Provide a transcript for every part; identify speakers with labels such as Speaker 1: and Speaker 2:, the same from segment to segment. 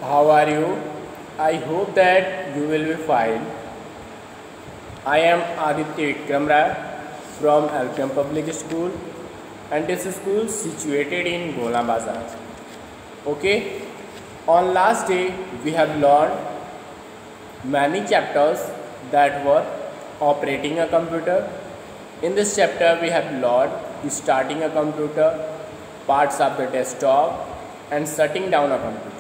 Speaker 1: How are you? I hope that you will be fine. I am Aditya Vikram Rai from Alchem Public School, and this school is situated in Gola Bazar. Okay, on last day we have learned many chapters that were operating a computer. In this chapter we have learned starting a computer, parts of the desktop and shutting down a computer.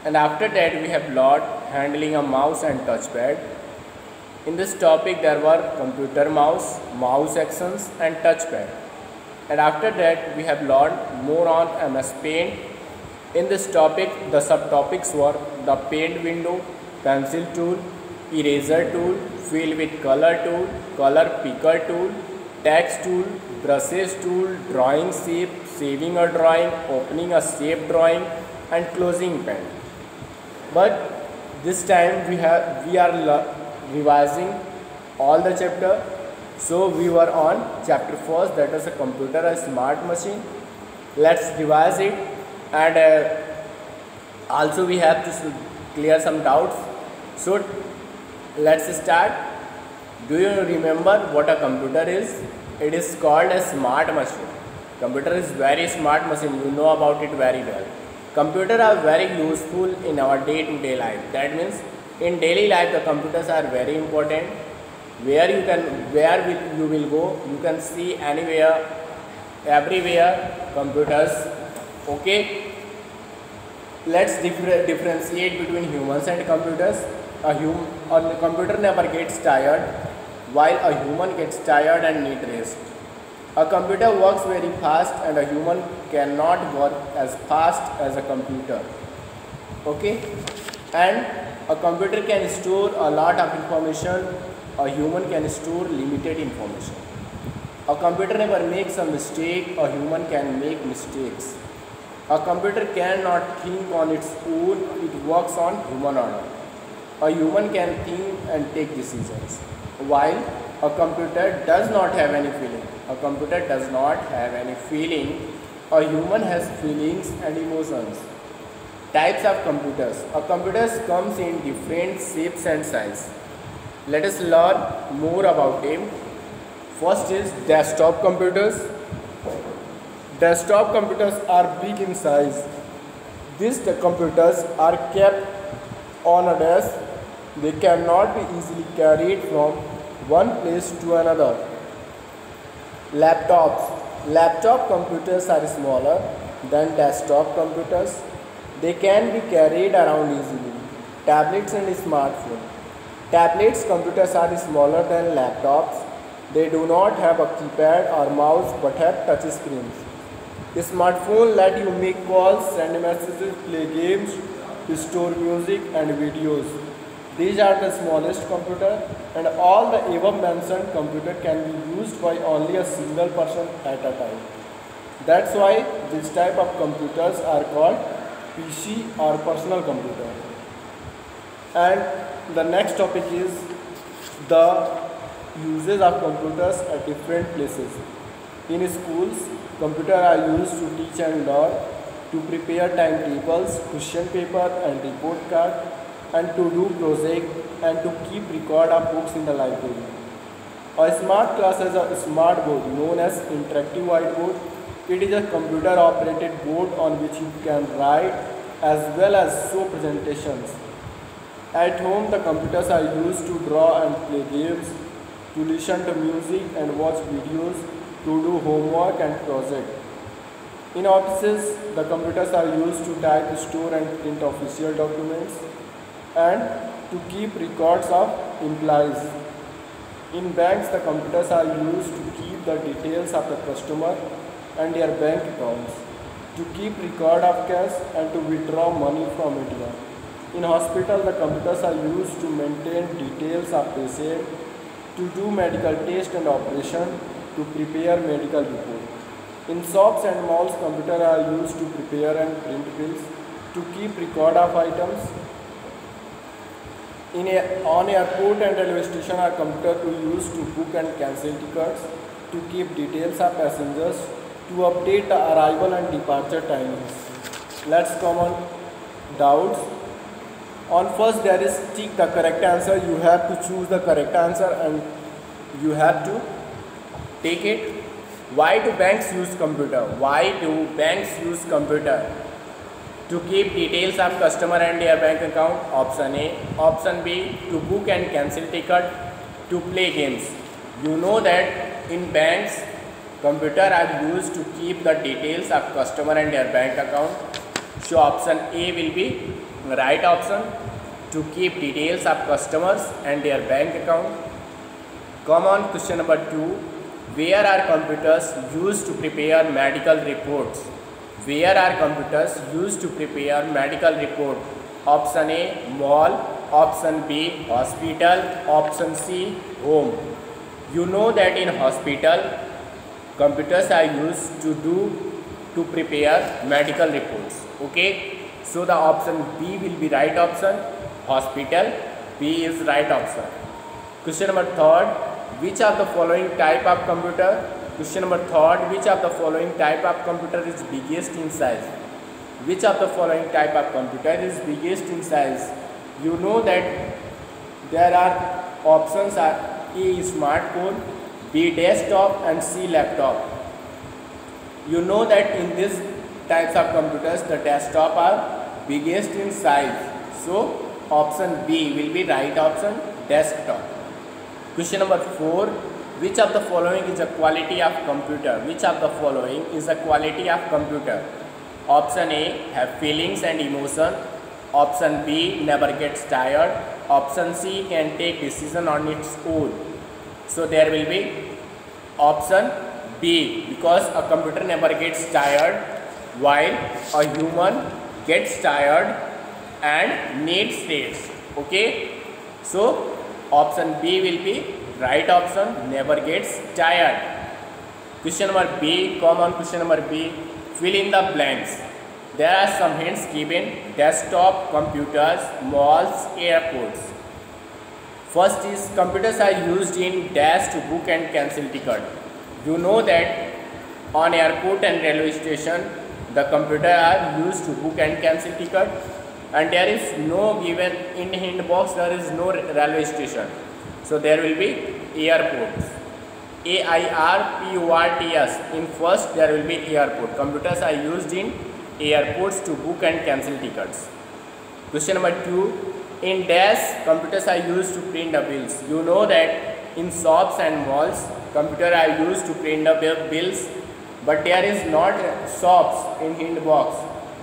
Speaker 1: And after that we have learned handling a mouse and touchpad. In this topic there were computer mouse actions and touchpad. And after that we have learned more on MS Paint. In this topic the subtopics were the paint window, pencil tool, eraser tool, fill with color tool, color picker tool, text tool, brushes tool, drawing shape, saving a drawing, opening a shape drawing and closing pen. But this time we are revising all the chapter. So we were on chapter first, that is a computer, a smart machine. Let's revise it, and also we have to clear some doubts. So let's start. Do you remember what a computer is? It is called a smart machine. Computer is very smart machine. You know about it very well. Computers are very useful in our day-to-day life. That means in daily life the computers are very important. Where you will go, you can see anywhere, everywhere computers. Okay. Let's differentiate between humans and computers. A computer never gets tired, while a human gets tired and needs rest. A computer works very fast and a human cannot work as fast as a computer. Okay? And a computer can store a lot of information, a human can store limited information. A computer never makes a mistake, a human can make mistakes. A computer cannot think on its own, it works on human order. A human can think and take decisions, while a computer does not have any feeling. A computer does not have any feeling. A human has feelings and emotions. Types of computers. A computer comes in different shapes and sizes. Let us learn more about them. First is desktop computers. Desktop computers are big in size. These computers are kept on a desk. They cannot be easily carried from one place to another. Laptops. Laptop computers are smaller than desktop computers. They can be carried around easily. Tablets and smartphones. Tablets computers are smaller than laptops. They do not have a keypad or mouse but have touch screens. Smartphones let you make calls, send messages, play games, store music and videos. These are the smallest computer, and all the above mentioned computer can be used by only a single person at a time. That's why this type of computers are called PC or personal computer. And the next topic is the uses of computers at different places. In schools, computers are used to teach and learn, to prepare timetables, question paper and report card, and to do project and to keep record of books in the library. A smart class has a smart board known as interactive whiteboard. It is a computer operated board on which you can write as well as show presentations. At home the computers are used to draw and play games, to listen to music and watch videos, to do homework and project. In offices the computers are used to type, store and print official documents, and to keep records of employees. In banks, the computers are used to keep the details of the customer and their bank accounts, to keep record of cash and to withdraw money from ATM. In hospital, the computers are used to maintain details of patient, to do medical test and operation, to prepare medical report. In shops and malls, computers are used to prepare and print bills, to keep record of items. On airport and railway station are computers to use to book and cancel tickets, to keep details of passengers, to update the arrival and departure timings. Let's come on doubts. On first there is tick the correct answer. You have to choose the correct answer and you have to take it. Why do banks use computer? Why do banks use computer? To keep details of customer and their bank account. Option A. Option B. To book and cancel ticket. To play games. You know that in banks, computer are used to keep the details of customer and their bank account. So option A will be right option, to keep details of customers and their bank account. Come on, question number 2. Where are computers used to prepare medical reports? Where are computers used to prepare medical report? Option A, mall. Option B, hospital. Option C, home. You know that in hospital, computers are used to prepare medical reports. Okay, so the option B will be right option. Hospital. B is right option. Question number 3. Which of the following type of computer? Question number 3. Which of the following type of computer is biggest in size? Which of the following type of computer is biggest in size? You know that there are options are A, smartphone, B, desktop and C, laptop. You know that in these types of computers the desktop are biggest in size. So option B will be right option, desktop. Question number 4. Which of the following is a quality of computer? Which of the following is a quality of computer? Option A, have feelings and emotion. Option B, never gets tired. Option C, can take decision on its own. So there will be option B, because a computer never gets tired while a human gets tired and needs rest. Okay, so option B will be right option, never gets tired. Question number B, common question number B, fill in the blanks. There are some hints given: desktop, computers, malls, airports. First is computers are used in dash to book and cancel ticket. You know that on airport and railway station the computer are used to book and cancel ticket, and there is no given in hint box, there is no railway station. So there will be airports. AIRPORTS. In first there will be airport. Computers are used in airports to book and cancel tickets. Question number 2. In dash, computers are used to print the bills. You know that in shops and malls, computers are used to print the bills, but there is not shops in hint box.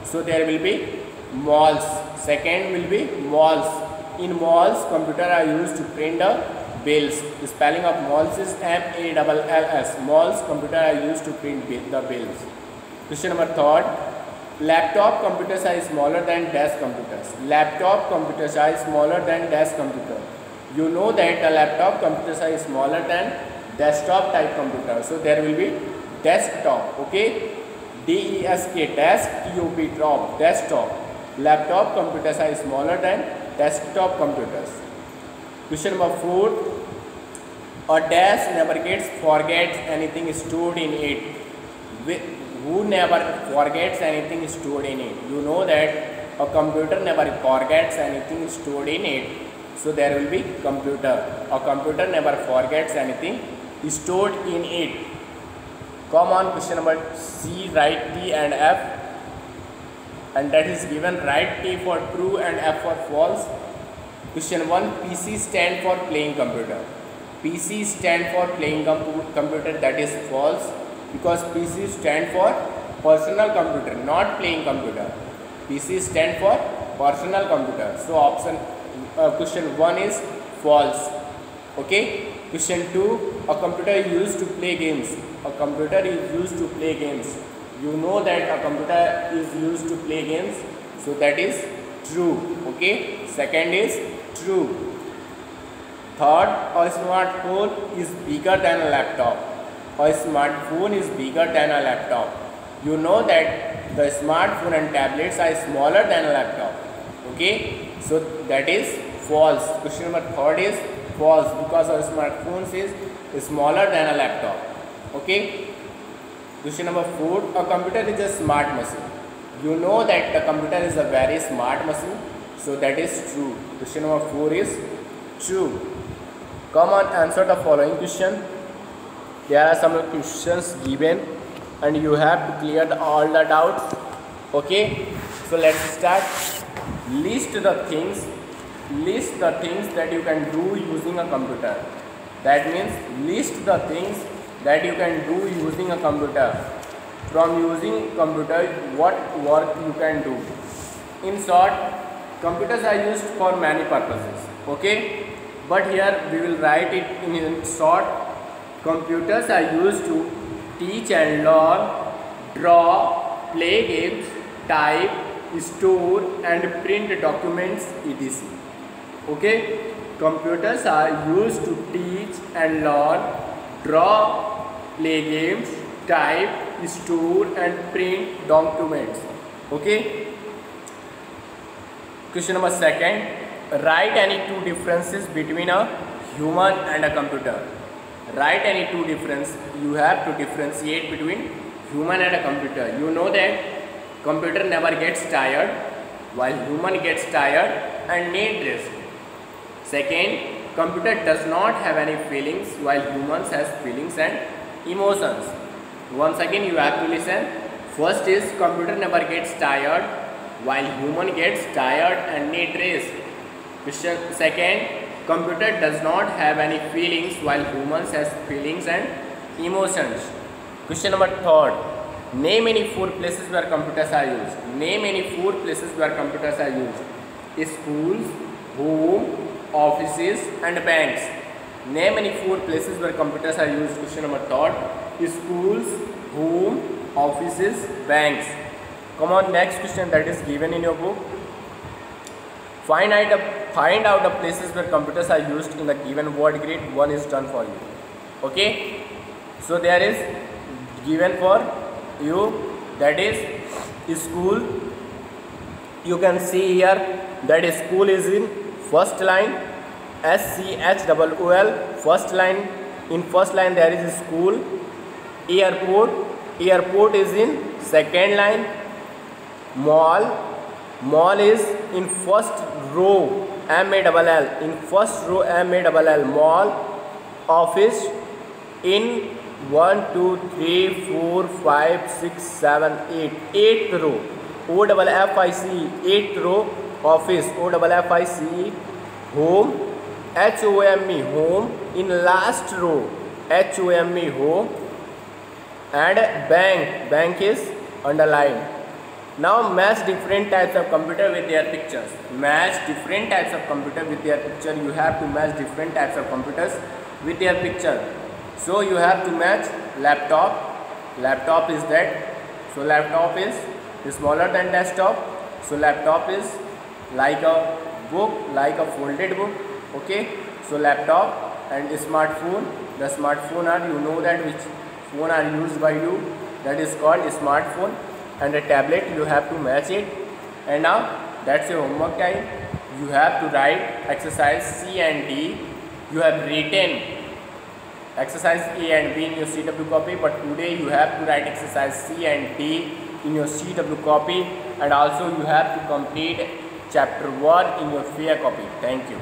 Speaker 1: So there will be malls. Second will be malls. In malls, computers are used to print the bills. The spelling of malls is MALLS. Malls, computers are used to print the bills. Question number 3. Laptop computers are smaller than desk computers. Laptop computers are smaller than desk computer. You know that the laptop computers are smaller than desktop type computer. So there will be desktop. Okay, DESK, desk, TOP, top, desktop. Laptop computers are smaller than desktop computers. Question number 4. A dash never forgets anything stored in it. Who never forgets anything stored in it? You know that a computer never forgets anything stored in it. So there will be computer. A computer never forgets anything stored in it. Come on, question number C, write T and F. And that is given, write T for true and F for false. Question 1. PC stand for playing computer. PC stand for playing computer, that is false, because PC stand for personal computer, not playing computer. PC stand for personal computer. So option question 1 is false. Okay. Question 2. A computer is used to play games. A computer is used to play games. You know that a computer is used to play games. So that is true. Okay. Second is true. Third, a smartphone is bigger than a laptop. A smartphone is bigger than a laptop. You know that the smartphone and tablets are smaller than a laptop. Okay, so that is false. Question number 3 is false, because a smartphone is smaller than a laptop. Okay. Question number 4. A computer is a smart machine. You know that the computer is a very smart machine. So that is true. Question number 4 is true. Come on, answer the following question. There are some questions given and you have to clear all the doubts. Okay, so let's start. List the things that you can do using a computer. That means list the things that you can do using a computer. From using computer, what work you can do. In short, computers are used for many purposes. Okay, but here we will write it in short. Computers are used to teach and learn, draw, play games, type, store and print documents, etc. Okay, computers are used to teach and learn, draw, play games, type, store and print documents. Okay. Question number 2. Write any two differences between a human and a computer. Write any two differences. You have to differentiate between human and a computer. You know that computer never gets tired, while human gets tired and need rest. Second, computer does not have any feelings, while humans has feelings and emotions. Once again you have to listen. First is computer never gets tired, while human gets tired and need rest. Question second, computer does not have any feelings, while humans has feelings and emotions. Question number 3. Name any 4 places where computers are used. Name any 4 places where computers are used. Schools, home, offices and banks. Name any 4 places where computers are used. Question number 3. Schools, home, offices, banks. Come on, next question that is given in your book. Find out the places where computers are used in the given word grid. One is done for you. Okay, so there is given for you, that is school. You can see here that school is in first line, SCHOOL, first line. In first line there is school. Airport is in second line. Mall is in first row, MALL, in first row, MALL, mall. Office in 1 2 3 4 5 6 7 8, 8th row, OFFICE, 8th row, office, OFFICE. Home, HOME, home, in last row, HOME, home. And bank is underlined. Now match different types of computer with their pictures. Match different types of computer with their picture. You have to match different types of computers with their picture. So you have to match laptop. Laptop is that. So laptop is smaller than desktop. So laptop is like a book, like a folded book. Okay. So laptop and smartphone. The smartphone are, you know that which phone are used by you. That is called smartphone. And a tablet, you have to match it. And now that's your homework time. You have to write exercise C and D. You have written exercise A and B in your CW copy, but today you have to write exercise C and D in your CW copy, and also you have to complete chapter 1 in your fair copy. Thank you.